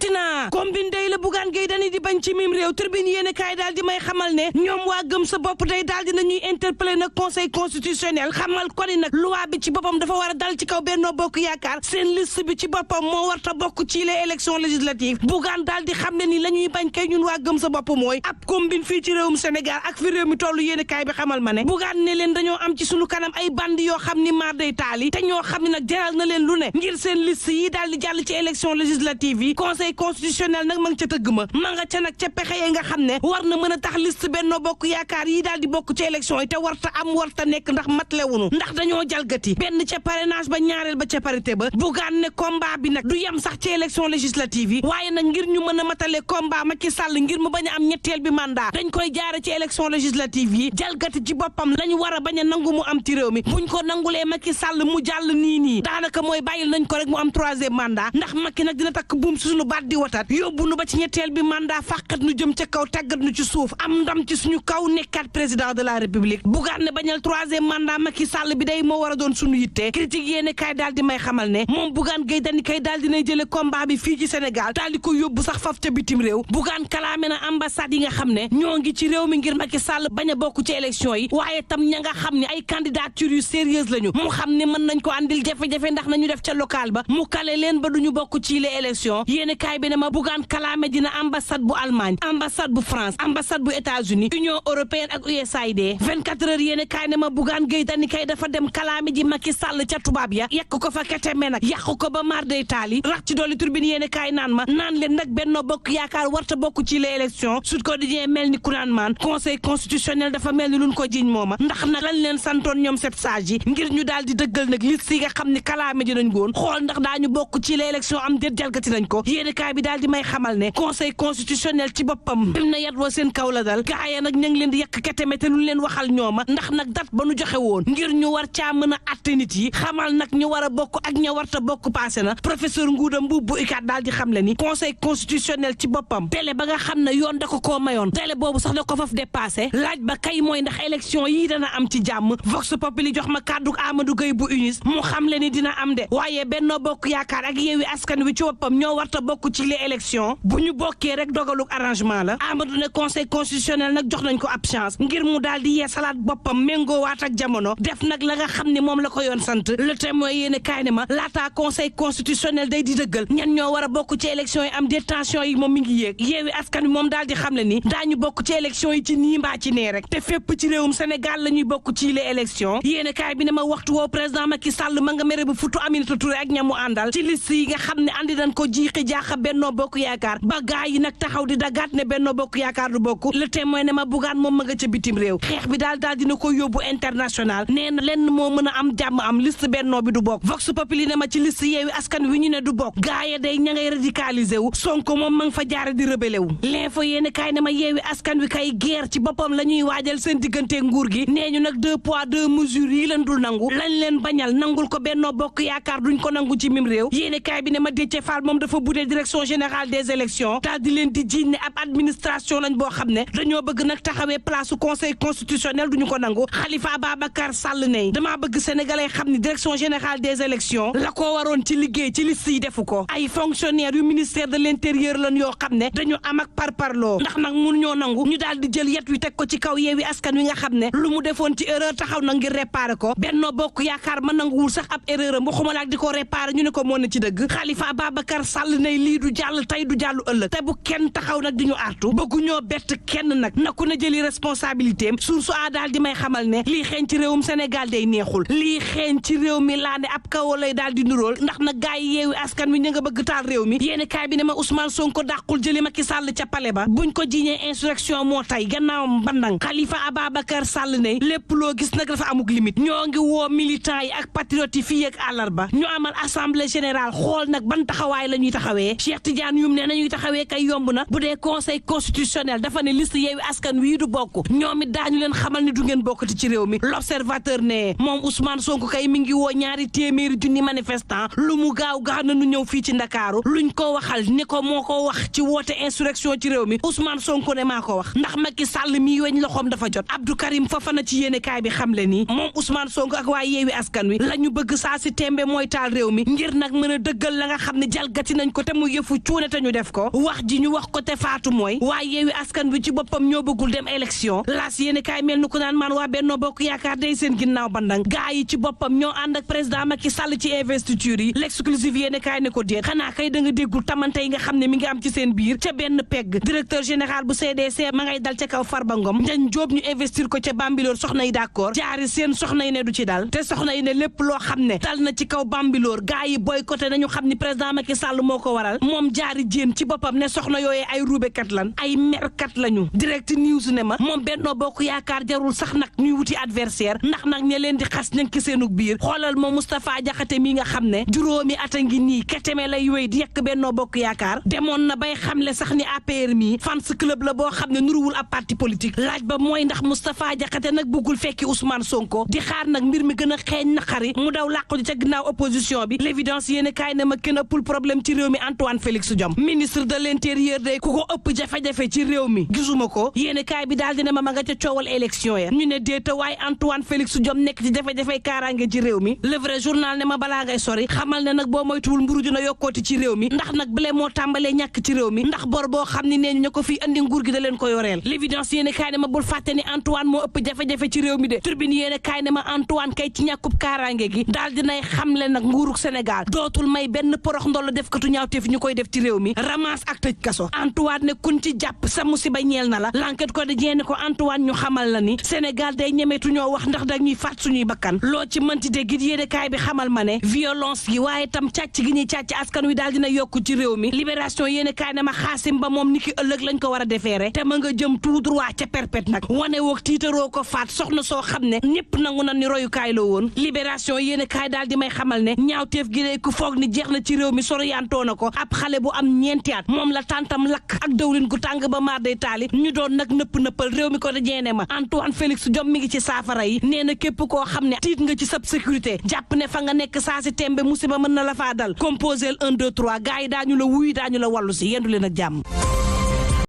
jalgati na combine day la Bougane Gueye Dany di bañ ci mim réew tribune yéene kaay daal di may xamal ne ñoom waa gëm sa bopp day daal di nañuy interpeller nag conseil constitutionnel xamal ko ni nag loi bi ci boppam dafa war a dal ci kaw Benno Bokk Yaakaar seen liste bi ci boppam moo war ta bokk ci les élections législatives Bougane daal di xam ne ni la ñuy bañ kay ñun waa gëm sa bopp mooy ab combine fii ci réewum Sénégal ak fi réew mi tollu yéene kaay bi xamal ma ne Bougane ne leen dañoo am ci sunu kanam ay bandi yoo xam ni maar day taali te ñoo xam ne nag jaral na leen lu ne ngir seen liste yi daal di jàll ci élection législative yi conseil constitutionnel nag ma nga ca tëgg ma nga ca nag ca pexe yi nga xam ne war na mën a tax liste Benno Bokk Yaakaar yi daal di bokk ci élection yi te warta am warta nekk ndax matlewunu ndax dañoo jalgati benn ca parrainage ba ñaareel ba ca parité ba Bougane ne combat bi nag du yem sax ci élection législative yi waaye nag ngir ñu mën a matale combat Macky Sall ngir mu bañ a am ñetteel bi mandat dañ koy jaare ci élection législative yi jalgati ci boppam lañu war a bañ a nangu mu am ci réew mi buñ ko nangulee Macky Sall mu jàll nii daanaka mooy bàyyil nañ ko rek mu am troisième mandat ndax Macky nag dina takk buum suñu baat di watat yóbbu nu ba ci ñetteel bi mandat fàqat nu jëm ca kaw tàggat nu ci suuf am ndam ci suñu kaw nekkaat président de la république Bougane ne bañal troisième mandat Macky Sall bi day moo war a doon suñu yitte critique yéene kaay daal di may xamal ne moom Bougane Gueye Dany kay daal dinay jële combat bi fii ci Sénégal daal di ko yóbbu sax faf ca bitim réew Bougane kalaame na ambassade yi nga xam ne ñoo ngi ci réew mi ngir Macky Sall bañ a bokk ci élection yi waaye tam ña nga xam ne ay candidature yu sérieuse lañu mu xam ne mën nañ ko andil jafe-jafe ndax nañu def ca local ba mu kale leen ba duñu bokk ci les élections yéene kaay bi ne ma Bougane kalaame dina ambassade bu Allemagne ambassade bu France ambassade bu États-Unis Union européenne ak USAID 24 heures yéene kaay ne ma Bougane Gueye Dany kay dafa dem kalaame ji Macky Sall ca tubaab ya yàq ko fa keteme nag yàq ko ba mar day taali rax ci dolli turbine yéene kaay naan ma naan leen nag Benno Bokk Yaakaar warta bokk ci les élections Sud Quotidien mel ni ku naan maan conseil constitutionnel dafa mel ni luñ ko jiñ mooma ndax nag lañ leen santoon ñoom sept sages yi ngir ñu daal di dëggal nag liste yi nga xam ne kalaame ji nañ goon xool ndax daañu bokk ci les élections am déet jalgati nañ ko yéene kaay bi daal di may xamal ne conseil constitutionnel ci boppam bim na yat woo seen kaw la dal gaaya nag ña ngi leen di yàq keteme te luñ leen waxal ñooma ndax nag dat ba nu joxe woon ngir ñu war caa mën a atte nit yi xamal nag ñu war a bokk ak ña warta bokk passé na professeur Ngouda Mboup bu ICAT daal di xam le ni conseil constitutionnel ci boppam délai ba nga xam ne yoon da ko koo mayoon délai boobu sax da ko faf dépassé laaj ba kay mooy ndax élection yii dana am ci jàmm Vox Populi jox ma kàddu Amadou Gueye bu UNIS mu xam le ni dina am de waaye Benno Bokk Yaakaar ak Yewwi Askan Wi ci boppam ñoo warta bokk ci les élections bu ñu bokkee rek dogaluk arrangement la Amadou ne conseil constitutionnel nag jox nañ ko ab chance ngir mu daal di yeesalaat boppam méngoo waat ak jamono def nag la nga xam ne moom la ko yoon sant le témoin yéene kaay ne ma laataa conseil constitutionnel day di dëggal ñan ñoo war a bokk ci élection yi am détention yi moom mi ngi yéeg Yewwi Askan Wi moom daal di xam le ni daañu bokk ci élection yi ci nii mbaa ci nee rek te fépp ci réewum Sénégal la ñuy bokk ci les élections yéene kaay bi ne ma waxtu woo président Macky Sall ma nga mere bu futu Aminata Touré ak ñamu àndal ci liste yi nga xam ne andi nañ ko jiixi jaaxa Benno Bokk Yaakaar ba gaa yi nag taxaw di dagaat ne Benno Bokk Yaakaar du bokk le témoin ne ma Bougane moom ma nga ca bitim réew xeex bi daal dina ko yóbbu international nee na lenn moo mën a am jàmm am liste Benno bi du bokk Vox Populi ne ma ci liste Yewwi Askan Wi ñu ne du bokk gaa ya day ña ngay radicalisé wu Sonko moom ma nga fa jaare di rebelle wu l'info yéene kaay ne ma Yewwi Askan Wi kay guerre ci boppam la ñuy waajal seen diggante nguur gi nee ñu nag 2 poids 2 mesures yi leen dul nangu lañ leen bañal nangul ko Benno Bokk Yaakaar duñ ko nangu ci mim réew yéene kaay bi ne ma Déthié Fall moom dafa budee direction générale des élections daal di leen di jiiñ ne ab administration lañ boo xam ne dañoo bëgg nag taxawee place conseil constitutionnel duñu ko nangu Khalifa Ababacar Sall ne damaa bëgg sénégalais xam ni direction générale des élections la ko waroon ci liggéey ci liste yi defu ko ay fonctionnaires yu ministère de l'intérieur lañ yoo xam ne dañu am ak parparloo ndax nag mun ñoo nangu ñu daal di jël yet wi teg ko ci kaw Yewwi Askan Wi nga xam ne lu mu defoon ci erreur taxaw na ngir réparer ko Benno Bokk Yaakaar ma nanguwul sax ab erreur am waxuma la ak di ko réparer ñu ne ko moo ne ci dëgg Khalifa Ababacar Sall ne lii du jàll tey du jàllu ëllëg te bu kenn taxaw nag di ñu artu bëggu ñoo bett kenn nag na ku ne jëli responsabilité am source a daal di may xamal ne lii xeeñ ci réewum Sénégal day neexul lii xeeñ ci réew mi laa ne ab kaw lay daal di nuróol ndax nag gaa yi Yewwi Askan Wi ñu nga bëgg taal réew mi yéeni kaay bi ne ma Ousmane Sonko dàqul jëli Macky Sall ca palais ba buñ ko jiñee insurrection moo tay gannaawam bandang Khalifa Ababacar Sall ne lépp loo gis nag dafa amuk limite ñoo ngi woo militants yi ak patriotes yi fii ak àllarba ñu amal assemblée générale xool nag ban taxawaay la ñuy taxawee Cheikh Tidiane Youm ne nañuy taxawee kay yomb na bu dee conseil constitutionnel dafa ne liste Yewwi Askan Wi du bokk ñoom it daañu leen xamal ni du ngeen bokkati ci réew mi l'observateur ne moom Ousmane Sonko kay mi ngi woo 200 junni manifestant lu mu gaaw na nu ñëw fii ci Ndakaaru luñ ko waxal ni ko moo ko wax ci woote insurrection ci réew mi Ousmane Sonko ne maa ko wax ndax Macky Sall mi weñ loxoom dafa jot Abdou Karim Fofana ci yéene kaay bi xam le ni moom Ousmane Sonko ak waa Yewwi Askan Wi la ñu bëgg saa si tembe mooy taal réew mi ngir nag mën a dëggal la nga xam ne jalgati nañ ko te muy yëfu cuune te ñu def ko wax ji ñu wax ko te faatu mooy waaye Yewwi Askan Wi ci boppam ñoo bëggul dem élection laas yéene kaay mel ni ko naan maan waa Benno Bokk Yaakaar day seen ginnaaw bandang gaa yi ci boppam ñoo ànd ak président Macky Sall ci investiture yi l'exclusive yéene kaay ne ko déet xanaa kay da nga déggul tamante yi nga xam ne mi ngi am ci seen biir ca benn pegg directeur général bu CDC ma ngay dal ca kaw Farba Ngom Ndiagne Diop ñu investir ko ca Bambilor soxna yi d'accord jaari seen soxna yi ne du ci dal te soxna yi ne lépp loo xam ne dal na ci kaw Bambilor gaa yi boycotté nañu xam ni président Macky Sall moo ko waral moom jaari jéen ci boppam ne soxna yooyee ay ruubekat lan ay merkat lañu direct news ne ma moom Benno Bokk Yaakaar jarul sax nag ñuy wuti adversaire ndax nag ña leen di xas ña ngi seenug biir xoolal ma Moustapha Diakhaté mi nga xam ne juróomi at a ngi nii keteme lay wéy di yekk Benno Bokk Yaakaar demoon na bay xamle sax ni APR mi fans club la boo xam ne nuruwul ab parti politique laaj ba mooy ndax Moustapha Diakhaté nag bëggul fekki Ousmane Sonko di xaar nag mbir mi gën a xeeñ naqari mu daw làqu ji ca ginnaaw opposition bi l'évidence yéene kaay ne ma gën a pul problème ci réew mi Antoine Félix Diome ministre de l'intérieur day ku ko ëpp jafe-jafe ci réew mi gisuma ko yéene kaay bi daal dina ma nga ca coowal élection ya ñu ne déeta waaye Antoine Félix Diome nekk ci jafe-jafe kaaraange ci réew mi le vrai journal ne ma balaa ngay sori xamal ne nag boo moytuwul mburu dina yokkooti ci réew mi ndax nag bile moo tàmbalee ñàkk ci réew mi ndax bor boo xam ne nee ñu ña ko fii andi nguur gi da leen ko yoreel l'évidence yéene kaay ne ma bul fàtte ni Antoine moo ëpp jafe-jafe ci réew mi de turbine yéene kaay ne ma Antoine kay ci ñàkkub kaaraange gi daal dinay xamle nag nguurug Sénégal dootul may benn porox ndollu def katu ñaawteef ñu koy def ci réew mi ramasse ak tëj kaso Antoine ne kun ci jàpp sa musiba ñeel na la l'enquête ko di jeene ko Antoine ñu xamal la ni Sénégal day ñemeetu ñoo wax ndax dañuy faat suñuy bakkan loo ci mënti dégg it yéene kaay bi xamal ma ne violence gi waaye tam càcc gi ñuy càcc askan wi daal dina yokku ci réew mi libération yéene kaay ne ma Xaasim Ba moom niki ëllëg lañ ko war a defeere te ma nga jëm tout droit ca perpète nag wane woog tiitaroo ko faat soxna soo xam ne ñëpp nangu na ni royukaay la woon libération yéene kaay daal di may xamal ne ñaawteef gi de ku foog ni jeex na ci réew mi soriyaantoo na ko ab xale bu am ñeenti at moom la tàntam lakk ak dawlin gu tàng ba maar day taali ñu doon nag nëppal réew mi ko da jeene ma Antoine Félix Diome mi ngi ci saafara yi nee na képp koo xam ne tiit nga ci sab sécurité jàpp ne fa nga nekk saa si tembe musiba mën na la faa dal composel 1 2 3 gars yi daañu la wuy daañu la wàllu si yendu leen ak jàmm